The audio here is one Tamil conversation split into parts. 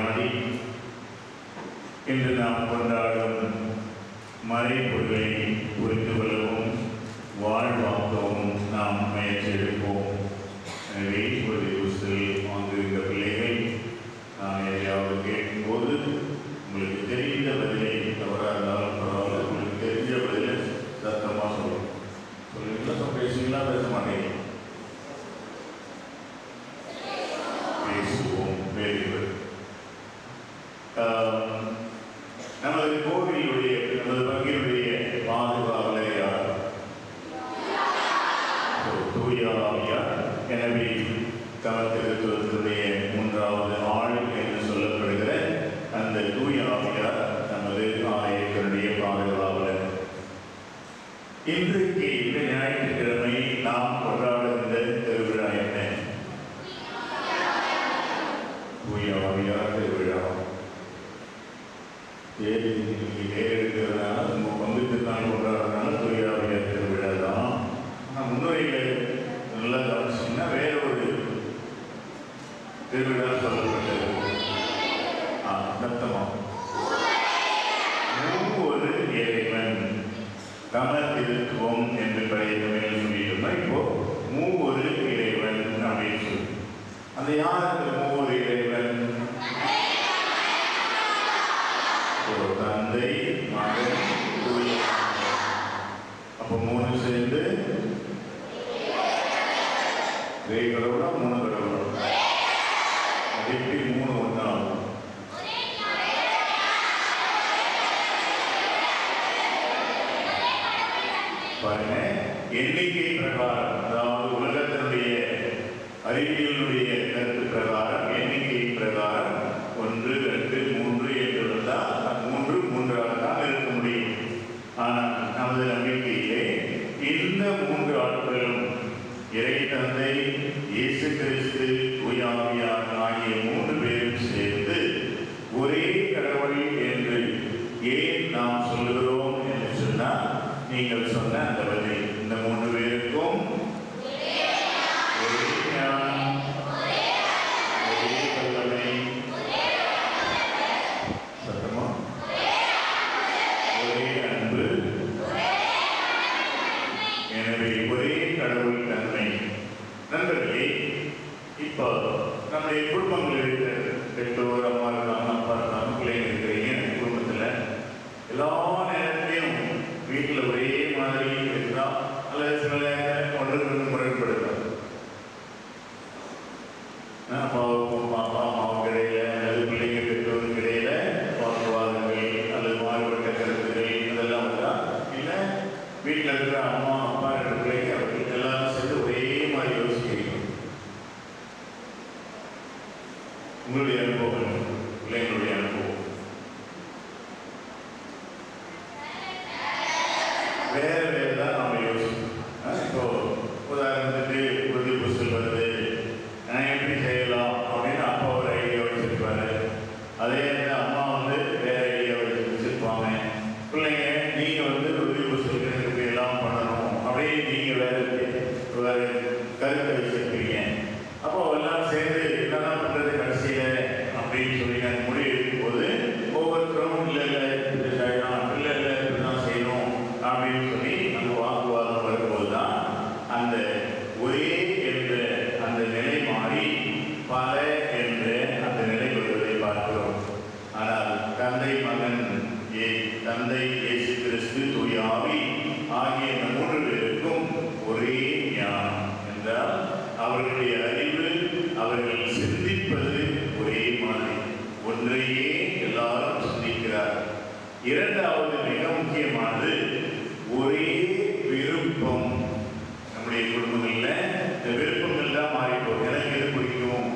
உரையாடி இன்று நாம் கொண்டாடும் மறைபொருளை புரிந்து கொள்ளவும் வாழ்வாக்கவும் நாம் முயற்சி எடுப்போம். எனவே ஒரு யூஸில் வாங்குகின்ற பிள்ளைகள் நான் எதையாவது கேட்கும்போது உங்களுக்கு தெரிந்த பதிலை தவறாக இருந்தாலும் பரவாயில்ல, உங்களுக்கு தெரிஞ்ச பதிலை சத்தமாக சொல்லணும். சொல்லுங்களா? பேசுவீங்களா? பேச மாட்டேங்க? பேசுவோம். Very good. நமது கோவிலுடைய நமது பங்கினுடைய பாதுகாவலர் யார்? தூய ஆவியார். எனவே தமத்திருத்துவத்தினுடைய மூன்றாவது ஆள் என்று சொல்லப்படுகிற அந்த தூய ஆவியார் நமது ஆலயத்தினுடைய பாதுகாவலர். இன்றைக்கு இந்த ஞாயிற்றுக்கிழமை நாம் கொண்டாடுகின்ற திருவிழா என்ன? தூய ஆவியார் திருவிழா. இருக்கிறதுனால நம்ம பங்கு திருநாள் கொண்டாடுறதுனால தூய ஆவியார் திருவிழா தான். ஆனால் முன்னுரையில் நல்லா கவனிச்சிங்கன்னா வேற ஒரு திருவிழா சொல்லப்பட்டது. சத்தமாக ஒரு இறைவன் தமத்திருத்துவம் என்று பழைய தமிழில் சொல்லிட்டோம்னா இப்போ மூவொரு இறைவன் அப்படின்னு சொல்லி அந்த யார் அந்த மூவொரு இறைவன்? தந்தை, மகன், தூய. அப்போ மூணு சேர்ந்து கடவுளா மூணு கடவுளா? எப்படி மூணு ஒன்றாகும்? பாருங்க, எண்ணிக்கை பிரகாரம், அதாவது உலகத்தினுடைய அறிவியலுடைய கருத்து பிரகாரம், எண்ணிக்கை பிரகாரம் 1, 2, 3 என்று இருந்தால் மூன்றாக தான் இருக்க முடியும். ஆனால் நமது நம்பிக்கையிலே இந்த 3 ஆட்களும் இறை தந்தை, இயேசு கிறிஸ்து, தூய ஆவியார் ஆகிய 3 பேரும் சேர்ந்து ஒரே கடவுள் என்று ஏன் நாம் சொல்லுகிறோம் என்று சொன்னால், நீங்கள் சொன்ன அந்த பதில், இந்த 3 பேருக்கும் ஒரே ஞானம், ஒரே வல்லமை, சத்தமா ஒரே அன்பு, எனவே ஒரே கடவுள் தன்மை. நண்பர்களே, இப்போ நம்முடைய குடும்பங்கள் இருக்கிற பெற்றோர், அம்மா இருக்காங்க, அப்பா இருக்காங்க, பிள்ளைங்க இருக்கிறீங்க. குடும்பத்தில் எல்லா நேரத்தையும் வீட்டில் ஒரே மாதிரி இருந்தால் அல்லது சில நேரத்தில் ஒன்றுக்கு முரண்படுத்தாது. அப்பாவுக்கும் அப்பா அம்மாவுக்கு இடையில அல்லது பிள்ளைங்க பெற்றோருக்கு இடையில வாக்குவாதங்கள் அல்லது மாறுபட்ட கருத்துகள் இதெல்லாம் வந்தா இல்லை வீட்டில் இருக்கிற அம்மா அப்பா ரெண்டு பிள்ளைங்க அவர்கள் எல்லாரும் சேர்ந்து ஒரே மாதிரி யோசிக்கிறீங்க. உங்களுடைய அனுபவம், பிள்ளைங்களுடைய அனுபவம் வேற வேற தான் நாம யோசிக்கணும். இப்போ உதாரணத்துக்கு உறுதி புஸ்தல் வருது, நான் எப்படி செய்யலாம் அப்படின்னு அப்பா ஒரு ஐடியா வச்சிருப்பாரு. அதே அம்மா வேற ஐடியா வச்சிருப்பாங்க. பிள்ளைங்க நீங்க உறுதி புஸ்தலுக்கு இப்படி எல்லாம் பண்ணணும் அப்படியே நீங்க வேற கருத்தை வச்சிருக்கீங்க. அப்போ எல்லாம் சேர்ந்து என்னதான் பண்றது கடைசியில அப்படின்னு சொல்லி நான் முடிவு எடுக்கும் போது ஒவ்வொருத்தரும் இல்லை இப்படி செய்யலாம், இல்லை இப்படிதான் செய்யணும் அப்படின்னு சொல்லி நம்ம வாக்குவாதம் வரும்போது தான் அந்த ஒரே என்ற அந்த நிலை மாறி பல என்ற அந்த நிலை வருவதை பார்க்கிறோம். ஆனால் தந்தை, மகன், தந்தை, இயேசு கிறிஸ்து, தூய ஆவி ஆகிய இந்த 3 பேருக்கும் ஒரே ஞானம் என்றால் அவர்களுடைய அறிவு, அவர்கள் சிந்திப்பது ஒரே மாதிரி, ஒன்றையே எல்லாரும் சிந்திக்கிறார். இரண்டாவது மிக முக்கியமானது ஒரே விருப்பம். நம்முடைய குடும்பங்களில் இந்த விருப்பங்கள் தான் மாறிப்போம். எனக்கு இது பிடிக்கும்,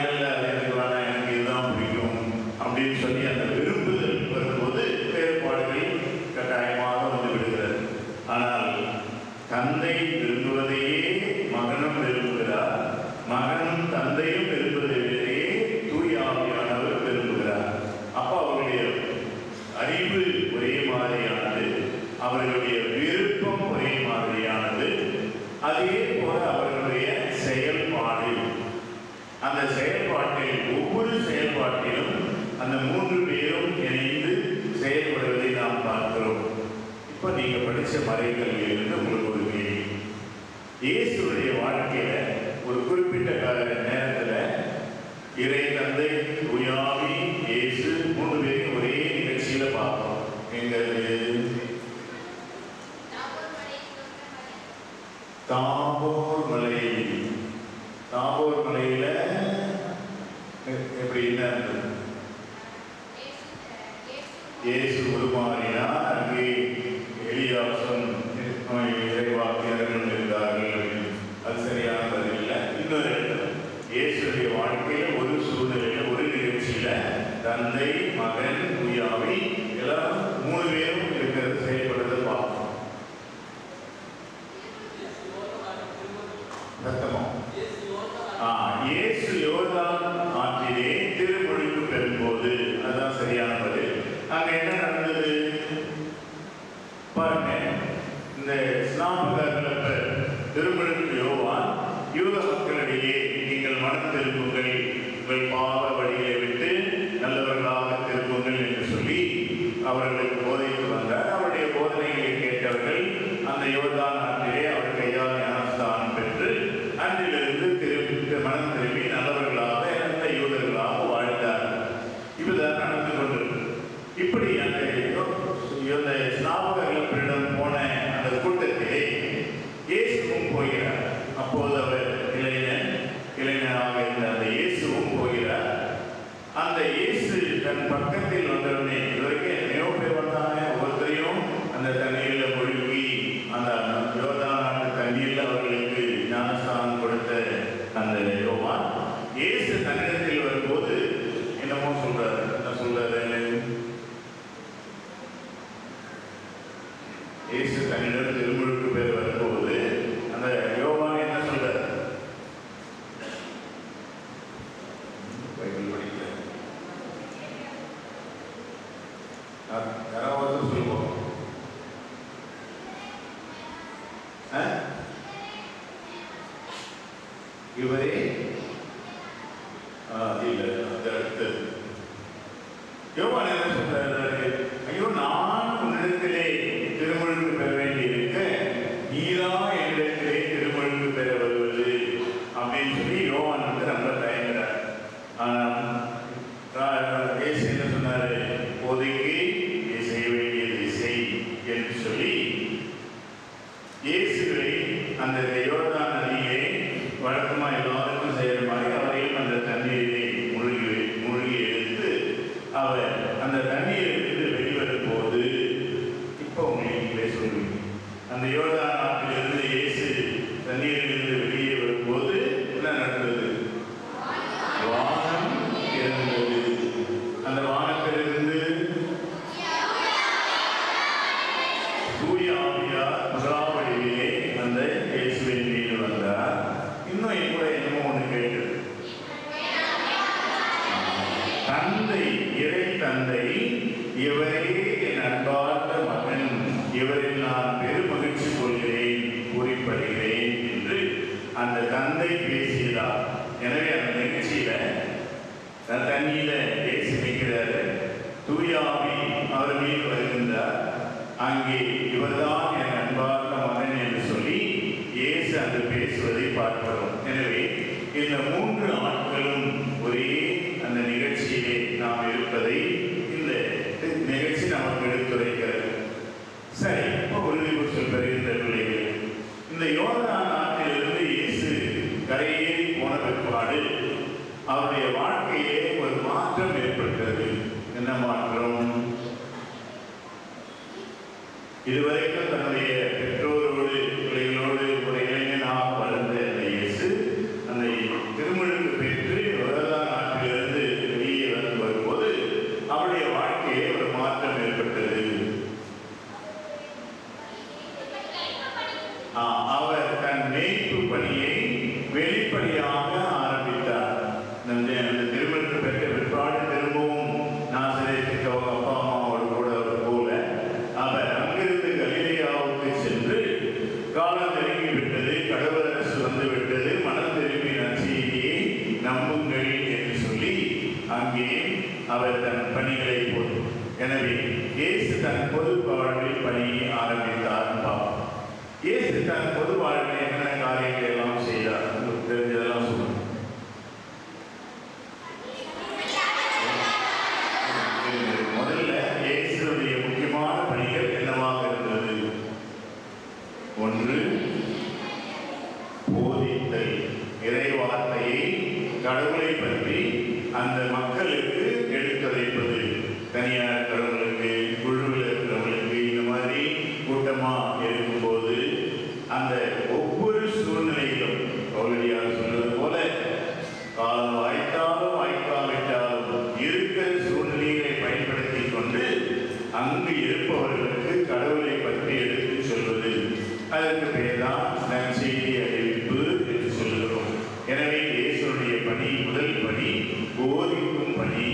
இல்லை எனக்கு வேணாம், எனக்கு இதுதான் பிடிக்கும் அப்படின்னு சொல்லி அந்த விரும்புதல் வரும்போது வேறுபாடுகள் கட்டாயமாக வந்து விடுகிறது. ஆனால் தந்தை விரும்புவதையே மகனும் விரும்புகிறார், மகனும் தந்தையும் விரும்புவதையே தூய ஆவியானவர் விரும்புகிறார். அப்போ அவருடைய அறிவு ஒரே மாதிரியானது, படித்த மறைக்கல்வியிலிருந்து உங்களுக்கு ஒரு கேள்வி. இயேசுடைய வாழ்க்கையில ஒரு குறிப்பிட்ட நேரத்தில் இறை தந்தை, உயாவி, இயேசு 3 பேரையும் ஒரே நிகழ்ச்சியில பார்ப்போம். எங்கிறது? தாபோர் மலை. தாபோர் மலையில எப்படி என்ன இயேசு உருமாறினார். அங்கே எலியாசும் இறைவாக்கியர்கள் இருந்தார்கள். அது சரியான பதில் இல்லை. இன்னொரு இயேசுடைய வாழ்க்கையில ஒரு சூழ்நிலையில ஒரு நிகழ்ச்சியில தந்தை, மகன், உயாவி எல்லாம் 3 பேரும் இருக்கிறது செயல்படுறதை பார்ப்போம். இயேசு யோர்தான் ஆற்றிலே திருமுழுக்கு பெறும்போது, அதுதான் சரியான பதில். அங்க என்ன நடந்தது பாருங்க. இந்த ஸ்நாபகர் திருமுழுக்கு யோவான் யூத மக்களிடையே நீங்கள் மனம் திரும்புங்கள், உங்கள் பாவ வழியை விட்டு நல்லவர்களாக திரும்புங்கள் என்று சொல்லி அவர்களுக்கு போதித்து வந்தார். அவருடைய போதனைகளை கேட்டவர்கள் அந்த யோர்தான் ஆற்றிலே அவர் கையால் ஞானஸ்தானம் பெற்று அன்றிலிருந்து மனம் திரும்பி நல்லவர்களாக நல்ல யூதர்களாக வாழ்ந்தார். இதுதான் நடந்து கொண்டிருக்கு. இப்படி அந்த ஸ்நாபகர்களிடம் போன அந்த கூட்டத்திலே இயேசுவும் போகிறார். அப்போது அவர் இளைஞராக இருந்த அந்த இயேசுவும் போகிறார். அந்த இயேசு தன் பக்கத்தில் வந்தவுடனே, இதுவரைக்கும் எத்தனையோ பேர் வந்தாங்க, ஒவ்வொருத்தரையும் அந்த தண்ணீரில் முழுகி அந்த யோர்தான் தண்ணீரில் அவர்களுக்கு ஞானஸ்தானம் கொடுத்த அந்த யோவான் இயேசு தன்னிடத்தில் வரும்போது என்னமோ சொல்றாரு. என்ன சொல்றாரு? இயேசு தன்னிடம் திருமுழுக்கு பேர் வரும்போது அந்த யோவான் என்ன சொல்றாரு? பைபிள் படிக்கல, யாராவது சொல்லுவோம். இவரே இல்லை, அடுத்தது யோவான் என்ன சொல்றாரு? ஐயோ, நான் உன்னிடத்திலே திருமுழுக்கு பெற வேண்டி இருக்க, நீரா என்னிடத்திலே திருமுழுக்கு பெற வருவது அப்படின்னு சொல்லி யோவான் ரொம்ப தயங்குறார். இயேசு என்ன சொன்னாரு? ஒதுக்கி நீ செய்ய வேண்டியதை செய் என்று சொல்லி இயேசுவை அந்த யோர்தான் நதியை வழக்கமா எல்லாருக்கும் செய்யற மாதிரி அவரையும் அந்த தண்ணீரை மூழ்கி எடுத்து அவர் அந்த தண்ணீரிலிருந்து வெளிவரும் போது, இப்போ நீங்களே சொல்லுவீங்க, அந்த யோர்தான் ஆற்றிலிருந்து இயேசு தண்ணீரிலிருந்து வெளியே வரும்போது என்ன நடந்தது? வானம் இருந்தது. அந்த வானத்திலிருந்து தூய ஆவியார் முதலாவடியிலே அந்த இயேசுவின் மீது வந்தார். இன்னும் இப்போ என்னமோ ஒன்று கேட்டது. தந்தை, இறை தந்தை, இவரே என் அன்பார்ந்த மகன், இவரில் நான் பெருமகிழ்ச்சி கொள்கிறேன், கூறிப்படுகிறேன் என்று அந்த தந்தை பேசியதார். எனவே அந்த நிகழ்ச்சியில தண்ணியில இயேசு நிற்கிறாரு. தூய ஆவி அவர் மீது வருகின்றார். அங்கே இவர்தான் என் அன்பார்ந்த மகன் என்று சொல்லி இயேசு அங்கு பேசுவதை பார்க்கிறோம். எனவே இந்த 3 ஆட்களும் ஒரே அந்த நிகழ்ச்சியிலே நாம் இருப்பதை இந்த நிகழ்ச்சி நமக்கு எடுத்துரைக்கிறது. சரி, இப்போ உறுதிப்பு சொல்கிற பிள்ளைகள், இந்த யோர்தான் நாட்டிலிருந்து இயேசு கரையேறி போன பிற்பாடு அவருடைய வாழ்க்கையிலே ஒரு மாற்றம் ஏற்பட்டது. என்ன மாற்றம்? இதுவரைக்கும் தன்னுடைய பெற்றோரோடு பிள்ளைகளோடு ஒரு இளைஞனாக வளர்ந்த அந்த இயேசு அந்த திருமுழுக்கு பெற்று யோர்தான் நாட்டிலிருந்து வெளியே வரும்போது அவருடைய வாழ்க்கையிலே ஒரு மாற்றம் ஏற்பட்டது. அவர் தன் மேய்ப்பு பணியை வெளிப்படையாக ஆரம்பித்தார். அந்த திருமுழுக்கு பெற்ற பிற்பாடு திரும்பவும் நாசரேத்துக்கு அவங்க அப்பா அம்மாவோடு கூட போல அவர் அங்கிருந்து கலிலேயாவுக்கு சென்று, காலம் நெருங்கி விட்டது, கடவுள் அரசு வந்து விட்டது, மனம் திரும்பி நற்செய்தியை நம்புங்கள் என்று சொல்லி அங்கே அவர் தன் பணிகளை எனவே இயேசு தன் பொது வாழ்வில் பணியை ஆரம்பித்தார். இயேசு தன் பொது வாழ்வில் என்னென்ன காரியங்கள் எல்லாம் செய்தார்? உங்களுக்கு தெரிஞ்சதெல்லாம் சொல்லுங்க. முதல்ல இயேசுடைய முக்கியமான பணிகள் என்னவாக இருந்தது? ஒன்று, போதித்தல், இறைவார்த்தையை, கடவுளை பற்றி அந்த மக்களுக்கு எடுத்துரைப்பது. தனியார் இருக்கிறவங்களுக்கு, குழுவில் இருக்கிறவங்களுக்கு, இந்த மாதிரி கூட்டமா இருக்கும்போது அந்த ஒவ்வொரு சூழ்நிலையிலும் பவுலடியார் சொல்வது போல காலம் வாய்த்தாலும் வாய்க்காவிட்டாலும் இருக்கிற சூழ்நிலைகளை பயன்படுத்தி கொண்டு அங்கு இருப்பவர்களுக்கு கடவுளை பற்றி எடுத்து சொல்வது. அதற்கு பேர் தான் நற்செய்தி அறிவிப்பு என்று சொல்லுகிறோம். எனவே இயேசுடைய பணி, முதல் பணி போதிக்கும் பணி,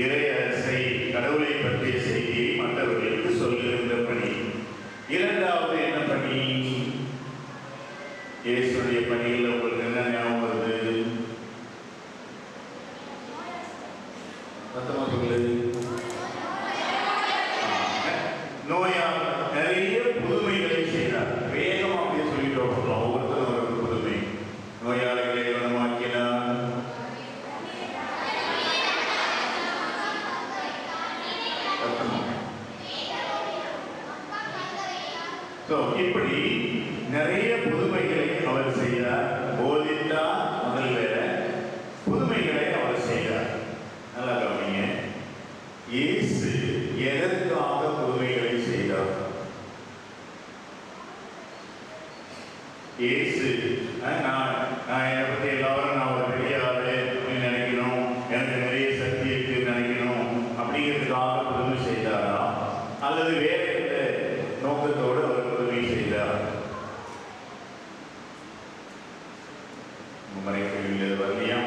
இறை அரசை, கடவுளை பற்றிய செய்தியை மற்றவர்களுக்கு சொல்லுகின்ற பணி. இரண்டாவது என்ன பணி? இயேசுடைய பணியில் உங்களுக்கு என்ன ஞாபகம் வருது? நோயா நிறைய புதுமைகளை செய்தார். வேகமா அப்படியே சொல்லிட்டு வரலாம். ஒவ்வொருத்தரும் ஒரு புதுமை. நோயாளிகளை குணமாக்கினார். இப்படி நிறைய புதுமைகளை அவர் செய்தார். போதித்தார் முதல் வேற, புதுமைகளை அவர் செய்தார். நல்லா கவனிங்க. இயேசு எதற்காக புதுமைகளை செய்தார்? இயேசு நான் என்னை பற்றி எல்லாரும் நான் ஒரு பெரிய ஆளு அப்படின்னு நினைக்கணும், எனக்கு நிறைய சக்தி இருக்குன்னு நினைக்கணும் அப்படிங்கிறதுக்காக புதுமை செய்தாரா, அல்லது வேற எந்த நோக்கத்தோடு அவர் புதுமை செய்தார்? மறைக்கவில்லை வரலையா?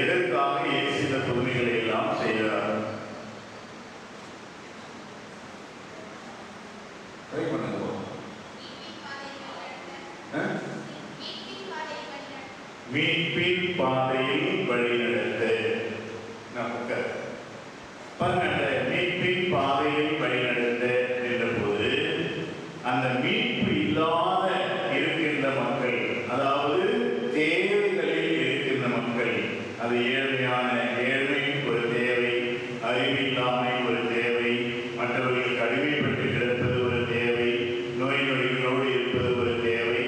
எதற்காக இயேசு இந்த புதுமைகளை எல்லாம் செய்தார்? மீட்பின் பாதையில் வழிநடத்த. மீட்பின் பாதையில் வழிநடத்த என்ற போது அந்த மீட்பு இல்லாத இருக்கின்ற மக்கள், அதாவது தேவைகளில் இருக்கின்ற மக்கள், அது ஏழ்மை ஒரு தேவை, அறிவில்லாமை ஒரு தேவை, மற்றவர்களுக்கு அடிமைப்பட்டு கிடப்பது ஒரு தேவை, நோய் நொடிகளோடு இருப்பது ஒரு தேவை,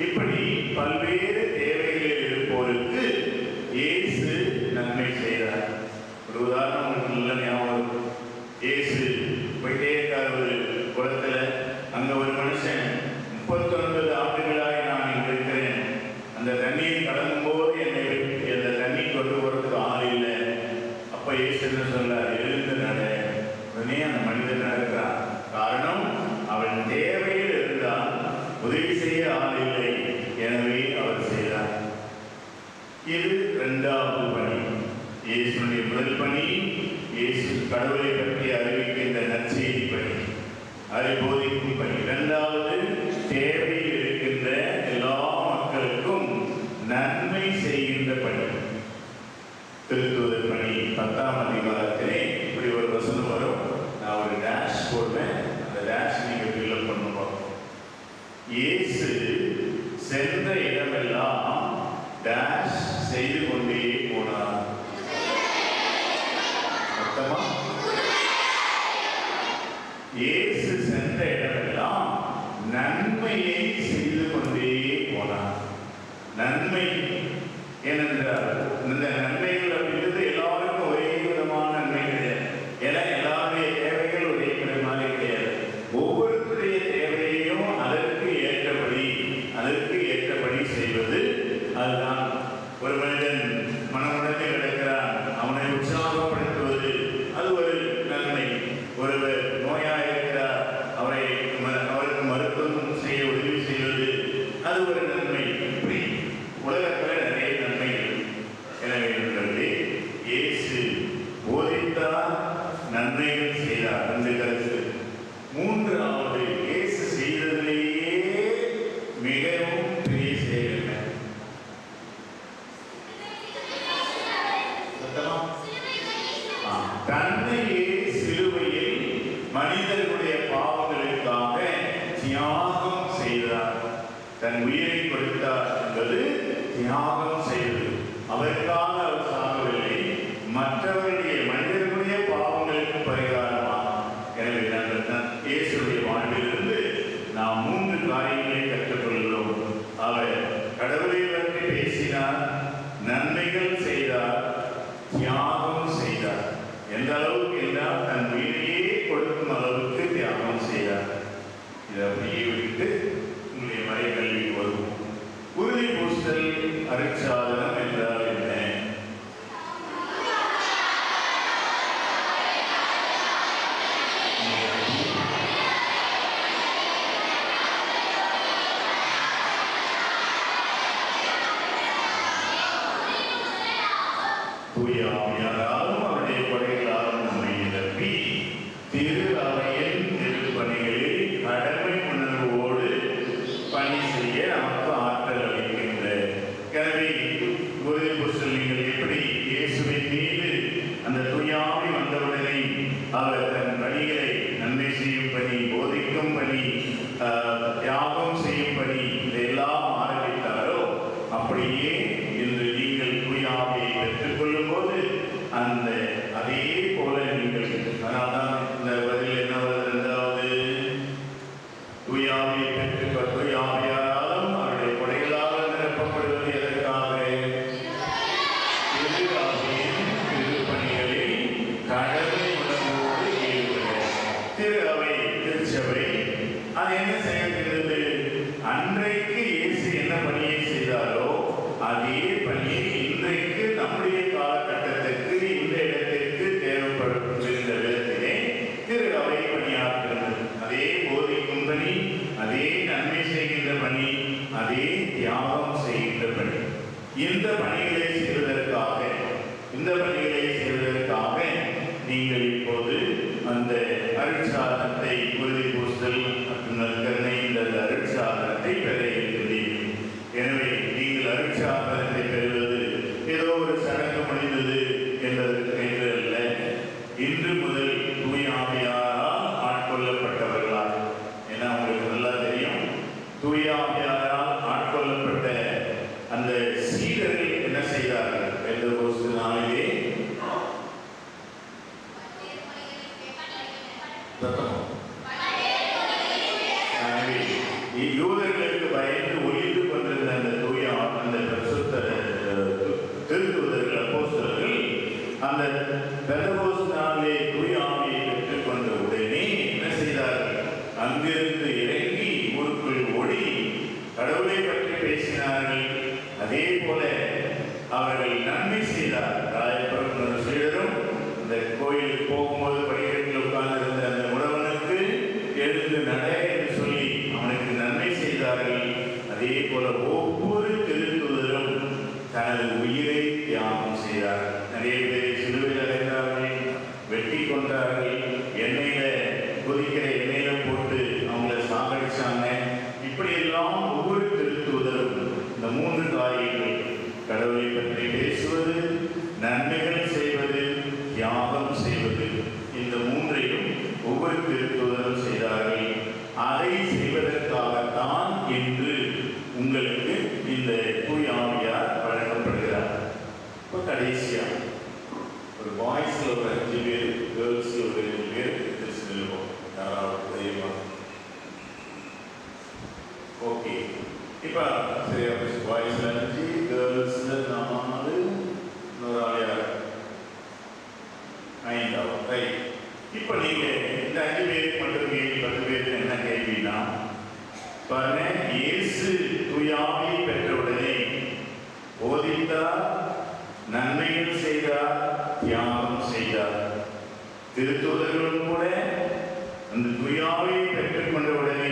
இப்படி பல்வேறு தேவைகளில் இருப்போருக்கு இயேசு நன்மை செய்தார். ஒரு உதாரணம் உங்களுக்கு நல்ல ஞாபகம். இயேசு போயிட்டே இருக்கார் ஒரு குளத்துல. அங்க ஒரு மனுஷன் 39 ஆண்டுகளாய் நான் இங்கு இருக்கிறேன், அந்த தண்ணியை கடக்கும் போது என்னை அந்த தண்ணி கொண்டு போறதுக்கு ஆள் இல்லை. அப்ப இயேசு என்ன சொல்றார்? எழுந்து நட. உடனே அந்த மனிதன் நடக்கிறான். காரணம், அவன் தேவையில் இருந்தால் உதவி செய்ய ஆள் இல்லை, எனவே அவர் செய்தார். இது இரண்டாவது பணி. இயேசுடைய முதல் பணி இயேசு கடவுளை பற்றி அறிவிக்கின்ற நற்செய்தி பணி, அதை போதிக்கும் பணி. இரண்டாவது, தேவையில் இருக்கின்ற எல்லா மக்களுக்கும் நன்மை செய்கின்ற பணி, திருத்துவதர் பணி. 10ஆம் அதிகாரத்திலே இப்படி ஒரு வசனம் வரும். நான் ஒரு டேஷ் போடுவேன், அந்த டேஷ் நீங்க ஃபில்அப் பண்ணுவோம். இயேசு சென்ற இடமெல்லாம் டேஷ் செய்து கொண்டே போனார். இயேசு சென்ற இடமெல்லாம் நன்மையை செய்து கொண்டே போனார். நன்மை ஏனென்றால் இந்த நன்மைகள் அப்படின்றது எல்லாருக்கும் ஒரே விதமான நன்மை கிடையாது. ஏன்னா எல்லாருடைய தேவைகள் ஒரே மாதிரி கிடையாது. ஒவ்வொருத்தருடைய தேவையையும் அதற்கு ஏற்றபடி செய்வது, அதுதான். ஒரு மனிதன் மனமுடனே கிடக்கிறான், அவனை உற்சாகப்படுத்துவது, அது ஒரு நன்மை. ஒருவர் நோயாக இருக்கிறார், அவருக்கு மருத்துவம் செய்ய உதவி செய்வது, அது ஒரு நன்மை. இப்படி உலகத்தில் நிறைய நன்மைகள். எனவே இயேசு போதித்தார், நன்மைகள் செய்தார். 2 கருத்து. மூன்றாவது, இயேசு செய்ததிலேயே மிகவும் பெரிய செயல் என்ன? தன்னையே சிலுவையில் மனிதர்களுடைய பாவங்களுக்காக தியாகம் செய்தார். தன் உயிரை கொடுத்தார் என்பது தியாகம் செய்வது. அவருக்காக அவர் சாகவில்லை, மற்றவர்களுடைய மனிதர்களுடைய பாவங்களுக்கு பரிகாரமாக. எனவே நாங்கள் இயேசுடைய வாழ்விலிருந்து நாம் 3 காரியங்களை கற்றுக்கொள்கிறோம். அவர் கடவுளை பற்றி பேசினார், நன்மைகள் செய்தார், தியாகம் செய்தார். எந்த அளவுக்கு என்றால் தன் உயிரையே கொடுக்கும் அளவுக்கு தியாகம் செய்தார். இதை அப்படியே விட்டு உங்களுடைய மறைக்கல்விக்கு வருவோம். உறுதி பூசல் அருட்சாதனம் என்றால் என்ன? தூயாவியாராலும் அவருடைய கொடைகளாலும் நம்மை நிரப்பி திரு அவையின் திருப்பணிகளில் கடமை உணர்வோடு பணி செய்ய நமக்கு ஆற்றல் அளிக்கின்ற. எனவே உறுதி பூசல் நீங்கள் எப்படி இயேசுவின் மீது அந்த தூயாவி வந்தவுடனே அவர் தன் பணிகளை நன்மை செய்யும் பணி, போதிக்கும் பணி, தியாகம் செய்யும் பணி இதையெல்லாம் ஆரம்பித்தாரோ, அப்படியே இன்று நீங்கள் தூயாவியை பெற்றுக்கொள்ளும் போது அந்த அதே போல நீங்கள், அதனால்தான் இந்த பதில் என்ன வருது? 2வது தூயாவியை பெற்றுக்கொள்ள தூயாவியாராலும் அவருடைய கொடைகளால் நிரப்பப்படுவது எதற்காக? திருப்பணிகளில் கடமை உணர்வோடு ஈடுபட. திரு அவை திருச்சபை அது என்ன செய்கிறது? அன்றைக்கு இயேசு என்ன பணியை செய்தாரோ அதே பணியை இன்றைக்கு நம்முடைய காலகட்டத்திற்கு இந்த இடத்திற்கு தேவைப்படுகின்ற விதத்திலே திரு அவை பணியாற்றுகிறது. அதே போதிக்கும் பணி, அதே நன்மை செய்கின்ற பணி, அதே தியாகம் செய்கின்ற பணி. இந்த பணிகளை செய்வதற்காக நீங்கள் இப்போது அந்த அருட்சாதனத்தை, உறுதி பூசல் மற்றும் நற்கருணை இந்த அருட்சாதனத்தை பெற இருக்கின்றீர்கள். எனவே நீங்கள் அருட்சாதனத்தை பெறுவது ஏதோ ஒரு சடங்கு முடிந்தது என்று அல்ல. இன்று முதல் தூயாவியாரால் ஆட்கொள்ளப்பட்டவர்களால், ஏன்னா உங்களுக்கு நல்லா தெரியும், தூயாவியாரால் ஆட்கொள்ளப்பட்ட அந்த சீடர்கள் என்ன செய்தார்கள்? பெந்தகோஸ்து நாளிலே யூதர்களுக்கு பயந்து ஒளிந்து கொண்டிருந்த அந்த பரிசுத்த திருத்தூதர்கள், அப்போஸ்தலர்கள் அந்த பெந்தகோஸ்து நாளிலே தூயாவியை பெற்றுக்கொண்ட உடனே என்ன செய்தார்கள்? அங்கிருந்து இறங்கி ஊருக்குள் ஓடி கடவுளை பற்றி பேசினார்கள். அதே போல அவர்கள் நன்மை செய்தார். ராயபுரம் சீடரும் அந்த கோயிலுக்கு போகும்போது படிக்கட்டில் உட்கார்ந்திருந்த அந்த உழவனுக்கு எழுந்து நட என்று சொல்லி அவனுக்கு நன்மை செய்தார்கள். அதே போல ஒவ்வொரு திருத்தூதரும் தனது உயிரை தியாகம் செய்தார். நிறைய பேரை சிலுவையில் அடைந்தார்கள், வெட்டி கொண்டார்கள், எண்ணெயில கொதிக்கிற எண்ணெயில போட்டு அவங்கள சாகடிச்சாங்க. இப்படியெல்லாம் ஒவ்வொரு திருத்தூதரும் இந்த 3 காரியங்கள், கடவுளை பற்றி பேசுவது, நன்மைகள் செய்வது, தியாகம் செய்வது, இந்த 3ஐயும் ஒவ்வொரு திருத்தூதரும் செய்தார்கள். அதை செய்வதற்காகத்தான் இன்று உங்களுக்கு இந்த தூயாவியார் வழங்கப்படுகிறார். இப்போ கடைசியா ஒரு பாய்ஸ்ல ஒரு 5 பேர், கேர்ள்ஸ்ல ஒரு 2 பேர் செல்வோம். யாராவது தெரியுமா? ஓகே, இப்போ சரியா பாய்ஸ்ல 5, கேர்ள்ஸ்ல 4, இன்னொரு ஆள் யார்? 5. ரைட். இப்போ நீங்க இந்த 5 பேருக்கு மட்டும் கேள்வி, 10 பேருக்கு என்ன கேள்வினா, பாருங்க, இயேசு தூயாவியை பெற்றவுடனே போதித்தார், நன்மைகள் செய்தார், தியாகம் செய்தார். திருத்தூதர்களும் கூட அந்த தூயாவியை பெற்றுக்கொண்ட உடனே